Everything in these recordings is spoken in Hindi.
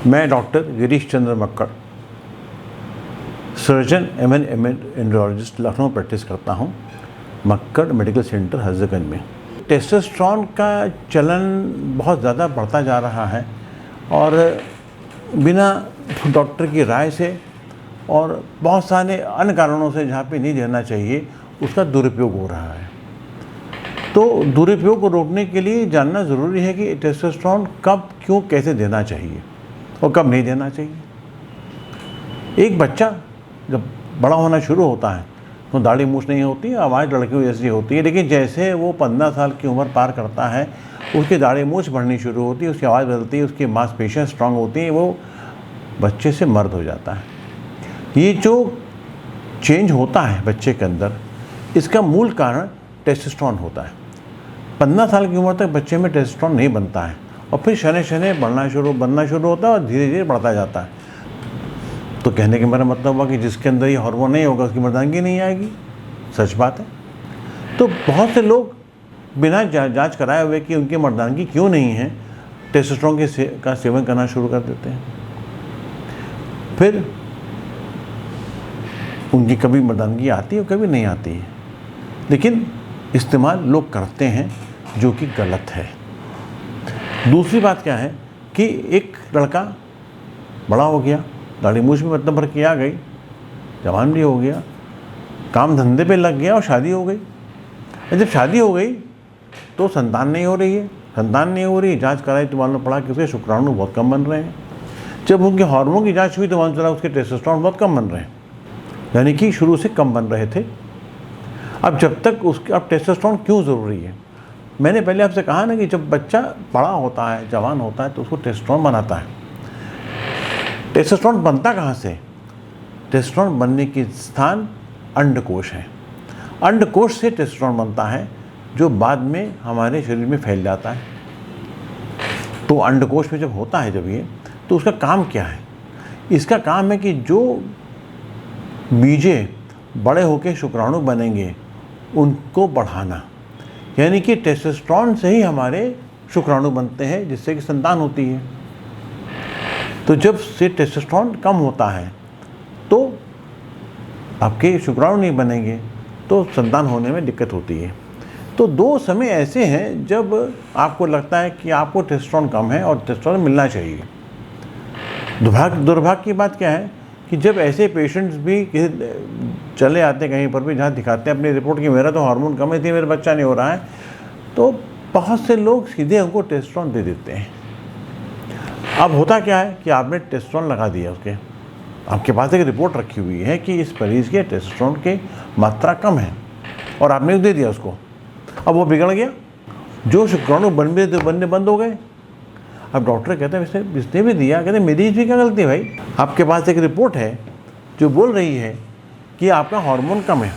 मैं doctor Girish Chandra Makkar, surgeon and andrologist, Lucknow practice करता हूँ, मक्कड़ मेडिकल सेंटर हजरतगंज में। टेस्टोस्टेरोन का चलन बहुत ज़्यादा बढ़ता जा रहा है और बिना डॉक्टर की राय से और बहुत सारे अन्य कारणों से जहाँ पे नहीं देना चाहिए उसका दुरुपयोग हो रहा है। तो दुरुपयोग को रोकने के लिए जानना ज़रूरी है कि टेस्टोस्टेरोन कब, क्यों, कैसे देना चाहिए और कब नहीं देना चाहिए। एक बच्चा जब बड़ा होना शुरू होता है तो दाढ़ी मूछ नहीं होती, आवाज़ लड़कियों जैसी होती है, लेकिन जैसे वो 15 साल की उम्र पार करता है उसकी दाढ़ी मूछ बढ़नी शुरू होती है, उसकी आवाज़ बदलती है, उसकी मांसपेशियाँ स्ट्रांग होती हैं, वो बच्चे से मर्द हो जाता है। ये जो चेंज होता है बच्चे के अंदर, इसका मूल कारण टेस्टोस्टेरोन होता है। 15 साल की उम्र तक बच्चे में टेस्टोस्टेरोन नहीं बनता है और फिर शने शने बनना शुरू होता है और धीरे धीरे बढ़ता जाता है। तो कहने का मेरा मतलब हुआ कि जिसके अंदर ये हार्मोन नहीं होगा उसकी मर्दानगी नहीं आएगी। सच बात है। तो बहुत से लोग बिना जांच कराए हुए कि उनकी मर्दानगी क्यों नहीं है, टेस्टोस्टेरोन का सेवन करना शुरू कर देते हैं। फिर उनकी कभी मर्दानगी आती है और कभी नहीं आती है, लेकिन इस्तेमाल लोग करते हैं जो कि गलत है। दूसरी बात क्या है कि एक लड़का बड़ा हो गया, दाढ़ी मूछ भी मतलब भर के आ गई, जवान भी हो गया, काम धंधे पे लग गया और शादी हो गई। जब शादी हो गई तो संतान नहीं हो रही है, जांच कराई तो मालूम पड़ा कि उसके शुक्राणु बहुत कम बन रहे हैं। जब उनके हार्मोन की जांच हुई तो मालूम चला उसके टेस्टोस्टेरोन बहुत कम बन रहे हैं, यानी कि शुरू से कम बन रहे थे। अब जब तक उसके अब टेस्टोस्टेरोन क्यों ज़रूरी है, मैंने पहले आपसे कहा ना कि जब बच्चा बड़ा होता है, जवान होता है, तो उसको टेस्टोस्टेरोन बनाता है। टेस्टोस्टेरोन बनता कहाँ से? टेस्टोस्टेरोन बनने की स्थान अंडकोश है। अंडकोश से टेस्टोस्टेरोन बनता है जो बाद में हमारे शरीर में फैल जाता है। तो अंडकोश में जब होता है जब ये, तो उसका काम क्या है? इसका काम है कि जो बीजे बड़े होकर शुक्राणु बनेंगे उनको बढ़ाना, यानी कि टेस्टोस्टेरोन से ही हमारे शुक्राणु बनते हैं जिससे कि संतान होती है। तो जब से टेस्टोस्टेरोन कम होता है तो आपके शुक्राणु नहीं बनेंगे तो संतान होने में दिक्कत होती है। तो दो समय ऐसे हैं जब आपको लगता है कि आपको टेस्टोस्टेरोन कम है और टेस्टोस्टेरोन मिलना चाहिए। दुर्भाग्य की बात क्या है कि जब ऐसे पेशेंट्स भी चले आते हैं कहीं पर भी जहाँ दिखाते हैं अपनी रिपोर्ट कि मेरा तो हार्मोन कम है, मेरा बच्चा नहीं हो रहा है, तो बहुत से लोग सीधे उनको टेस्टोस्टेरोन दे देते हैं। अब होता क्या है कि आपने टेस्टोस्टेरोन लगा दिया, आपके पास एक रिपोर्ट रखी हुई है कि इस मरीज़ के टेस्टोस्टेरोन की मात्रा कम है और आपने दे दिया उसको। अब वो बिगड़ गया, जो शुक्राणु बनने बंद हो गए। अब डॉक्टर कहते हैं इसने भी दिया, कहते मेरी भी क्या गलती है भाई? आपके पास एक रिपोर्ट है जो बोल रही है कि आपका हार्मोन कम है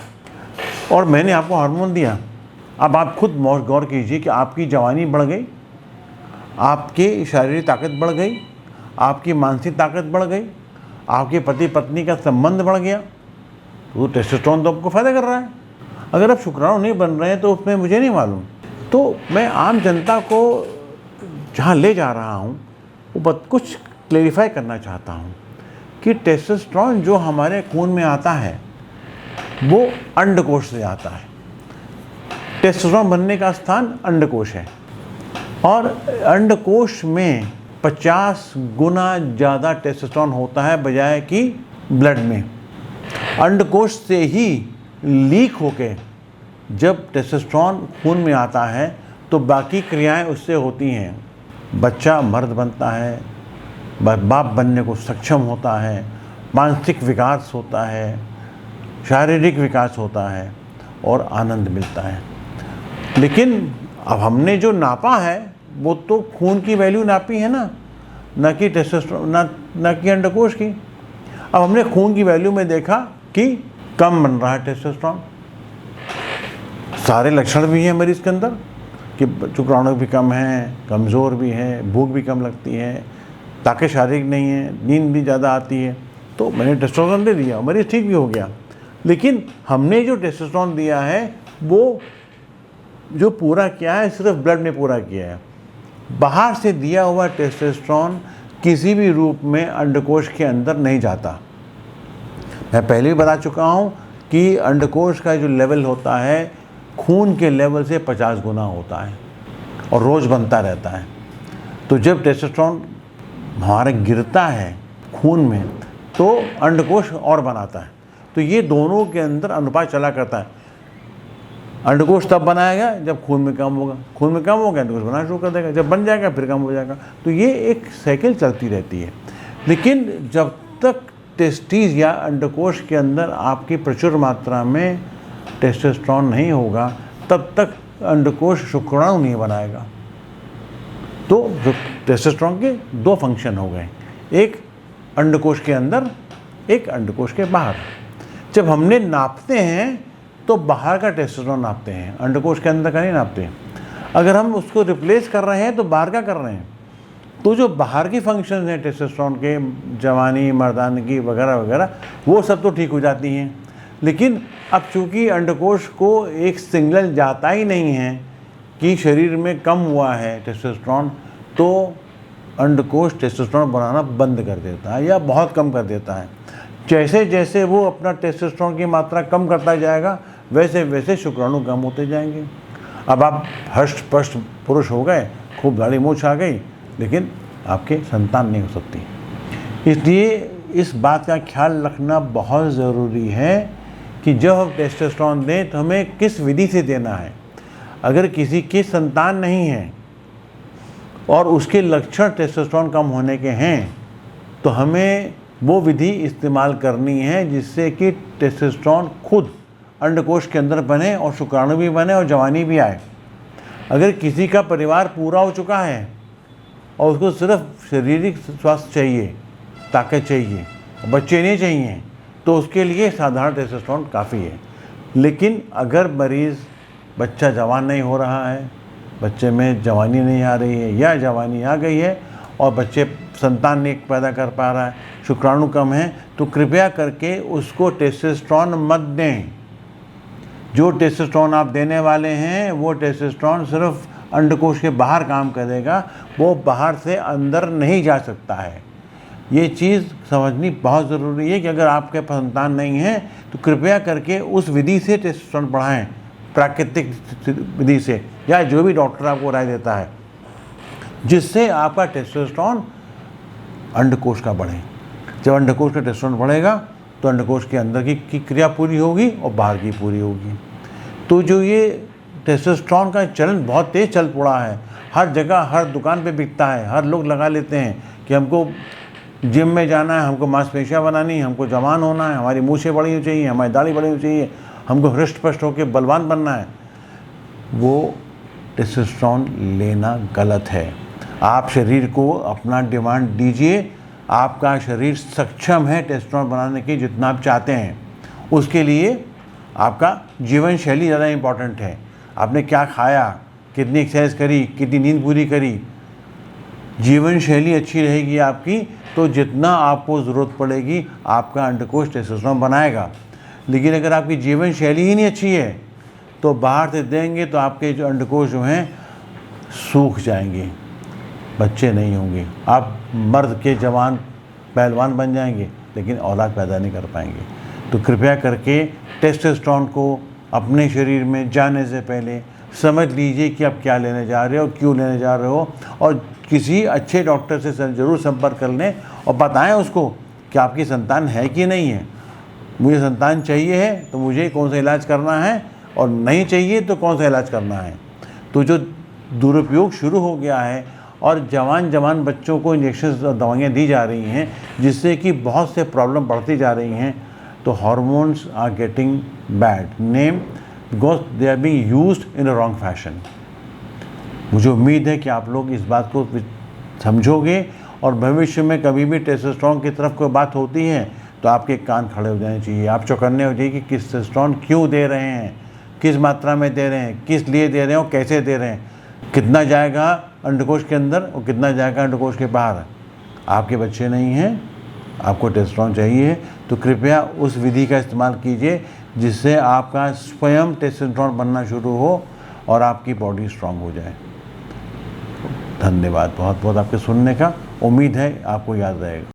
और मैंने आपको हार्मोन दिया। अब आप खुद गौर कीजिए कि आपकी जवानी बढ़ गई, आपकी शारीरिक ताकत बढ़ गई, आपकी मानसिक ताकत बढ़ गई, आपके पति पत्नी का संबंध बढ़ गया, तो टेस्टोस्टेरोन तो आपको फ़ायदा कर रहा है। अगर आप शुक्राणु नहीं बन रहे हैं तो उसमें मुझे नहीं मालूम। तो मैं आम जनता को जहाँ ले जा रहा हूँ वो कुछ क्लेरिफाई करना चाहता हूँ कि टेस्टोस्टेरोन जो हमारे खून में आता है वो अंडकोश से आता है। टेस्टोस्टेरोन बनने का स्थान अंडकोश है और अंडकोश में 50 गुना ज़्यादा टेस्टोस्टेरोन होता है बजाय कि ब्लड में। अंडकोश से ही लीक होके जब टेस्टोस्टेरोन खून में आता है तो बाकी क्रियाएं उससे होती हैं। बच्चा मर्द बनता है, बाप बनने को सक्षम होता है, मानसिक विकास होता है, शारीरिक विकास होता है और आनंद मिलता है। लेकिन अब हमने जो नापा है वो तो खून की वैल्यू नापी है ना कि टेस्टोस्टेरोन, ना कि अंडकोश की। अब हमने खून की वैल्यू में देखा कि कम बन रहा है टेस्टोस्टेरोन। सारे लक्षण भी हैं मरीज़ के अंदर कि शुक्राणु भी कम है, कमज़ोर भी है, भूख भी कम लगती है, ताकत शारीरिक नहीं है, नींद भी ज़्यादा आती है। तो मैंने टेस्टोस्टेरोन दे दिया, मरीज़ ठीक भी हो गया। लेकिन हमने जो टेस्टोस्टेरोन दिया है वो जो पूरा किया है सिर्फ ब्लड में पूरा किया है। बाहर से दिया हुआ टेस्टोस्टेरोन किसी भी रूप में अंडकोश के अंदर नहीं जाता। मैं पहले भी बता चुका हूँ कि अंडकोश का जो लेवल होता है खून के लेवल से 50 गुना होता है और रोज़ बनता रहता है। तो जब टेस्टोस्टेरोन हमारा गिरता है खून में तो अंडकोश और बनाता है। तो ये दोनों के अंदर अनुपात चला करता है। अंडकोश तब बनाएगा जब खून में कम होगा, खून में कम होगा अंडकोश बनाना शुरू कर देगा, जब बन जाएगा फिर कम हो जाएगा। तो ये एक साइकिल चलती रहती है। लेकिन जब तक टेस्टिस या अंडकोश के अंदर आपकी प्रचुर मात्रा में टेस्टोस्टेरोन नहीं होगा तब तक अंडकोश शुक्राणु नहीं बनाएगा। तो जो टेस्टोस्टेरोन के दो फंक्शन हो गए, एक अंडकोश के अंदर, एक अंडकोश के बाहर। जब हमने नापते हैं तो बाहर का टेस्टोस्टेरोन नापते हैं, अंडकोश के अंदर का नहीं नापते। अगर हम उसको रिप्लेस कर रहे हैं तो बाहर का कर रहे हैं। तो जो बाहर की फंक्शन हैं टेस्टोस्टेरोन के, जवानी, मर्दानगी वगैरह वगैरह, वो सब तो ठीक हो जाती हैं। लेकिन अब चूँकि अंडकोश को एक सिग्नल जाता ही नहीं है कि शरीर में कम हुआ है टेस्टोस्टेरोन, तो अंडकोश टेस्टोस्टेरोन बनाना बंद कर देता है या बहुत कम कर देता है। जैसे जैसे वो अपना टेस्टोस्टेरोन की मात्रा कम करता जाएगा वैसे वैसे शुक्राणु कम होते जाएंगे। अब आप हष्ट पुष्ट पुरुष हो गए, खूब दाढ़ी मूछ आ गई, लेकिन आपके संतान नहीं हो सकती। इसलिए इस बात का ख्याल रखना बहुत ज़रूरी है कि जब हम टेस्टोस्टेरोन दें तो हमें किस विधि से देना है। अगर किसी की संतान नहीं है और उसके लक्षण टेस्टोस्टेरोन कम होने के हैं तो हमें वो विधि इस्तेमाल करनी है जिससे कि टेस्टोस्टेरोन खुद अंडकोश के अंदर बने और शुक्राणु भी बने और जवानी भी आए। अगर किसी का परिवार पूरा हो चुका है और उसको सिर्फ शारीरिक स्वास्थ्य चाहिए, ताकत चाहिए, बच्चे नहीं चाहिए, तो उसके लिए साधारण टेस्टोस्टेरोन काफ़ी है। लेकिन अगर मरीज़ बच्चा जवान नहीं हो रहा है, बच्चे में जवानी नहीं आ रही है या जवानी आ गई है और बच्चे संतान नहीं पैदा कर पा रहा है, शुक्राणु कम है, तो कृपया करके उसको टेस्टोस्टेरोन मत दें। जो टेस्टोस्टेरोन आप देने वाले हैं वो टेस्टोस्टेरोन सिर्फ अंडकोश के बाहर काम करेगा, वो बाहर से अंदर नहीं जा सकता है। ये चीज़ समझनी बहुत ज़रूरी है कि अगर आपके पास संतान नहीं है तो कृपया करके उस विधि से टेस्टोस्टेरोन बढ़ाएं, प्राकृतिक विधि से या जो भी डॉक्टर आपको राय देता है, जिससे आपका टेस्टोस्टेरोन अंडकोश का बढ़े। जब अंडकोश का टेस्टोस्टेरोन बढ़ेगा तो अंडकोश के अंदर की क्रिया पूरी होगी और बाहर की पूरी होगी। तो जो ये टेस्टोस्टेरोन का चलन बहुत तेज़ चल पड़ा है, हर जगह हर दुकान पे बिकता है, हर लोग लगा लेते हैं कि हमको जिम में जाना है, हमको मांसपेशियाँ बनानी है, हमको जवान होना है, हमारी मूछें बड़ी होनी चाहिए, हमारी दाढ़ी बड़ी होनी चाहिए, हमको हृष्ट पुष्ट होकर बलवान बनना है। वो टेस्टोस्टेरोन लेना गलत है। आप शरीर को अपना डिमांड दीजिए, आपका शरीर सक्षम है टेस्टोस्टेरोन बनाने की जितना आप चाहते हैं। उसके लिए आपका जीवन शैली ज़्यादा इम्पॉर्टेंट है। आपने क्या खाया, कितनी एक्सरसाइज करी, कितनी नींद पूरी करी, जीवन शैली अच्छी रहेगी आपकी तो जितना आपको ज़रूरत पड़ेगी आपका अंडकोश टेस्टोस्टेरोन बनाएगा। लेकिन अगर आपकी जीवन शैली ही नहीं अच्छी है तो बाहर से देंगे तो आपके जो अंडकोश जो हैं सूख जाएंगे, बच्चे नहीं होंगे, आप मर्द के जवान पहलवान बन जाएंगे लेकिन औलाद पैदा नहीं कर पाएंगे। तो कृपया करके टेस्टोस्टेरोन को अपने शरीर में जाने से पहले समझ लीजिए कि आप क्या लेने जा रहे हो, क्यों लेने जा रहे हो, और किसी अच्छे डॉक्टर से ज़रूर संपर्क कर लें और बताएं उसको कि आपकी संतान है कि नहीं है। मुझे संतान चाहिए है तो मुझे कौन सा इलाज करना है और नहीं चाहिए तो कौन सा इलाज करना है। तो जो दुरुपयोग शुरू हो गया है और जवान बच्चों को इंजेक्शन और दवाइयाँ दी जा रही हैं जिससे कि बहुत से प्रॉब्लम बढ़ती जा रही हैं, तो hormones are getting bad name because they are being used in a wrong fashion. मुझे उम्मीद है कि आप लोग इस बात को समझोगे और भविष्य में कभी भी टेस्टोस्टेरोन की तरफ कोई बात होती है तो आपके कान खड़े हो जाने चाहिए, आप चौकन्ने हो जाइए कि किस टेस्टोस्टेरोन क्यों दे रहे हैं, किस मात्रा में दे रहे हैं, किस लिए दे रहे हैं और कैसे दे रहे हैं, कितना जाएगा अंडकोश के अंदर और कितना जाएगा अंडकोश के बाहर। आपके बच्चे नहीं हैं, आपको टेस्टोस्टेरोन चाहिए तो कृपया उस विधि का इस्तेमाल कीजिए जिससे आपका स्वयं टेस्टोस्टेरोन बनना शुरू हो और आपकी बॉडी स्ट्रांग हो जाए। धन्यवाद बहुत बहुत आपके सुनने का। उम्मीद है आपको याद रहेगा।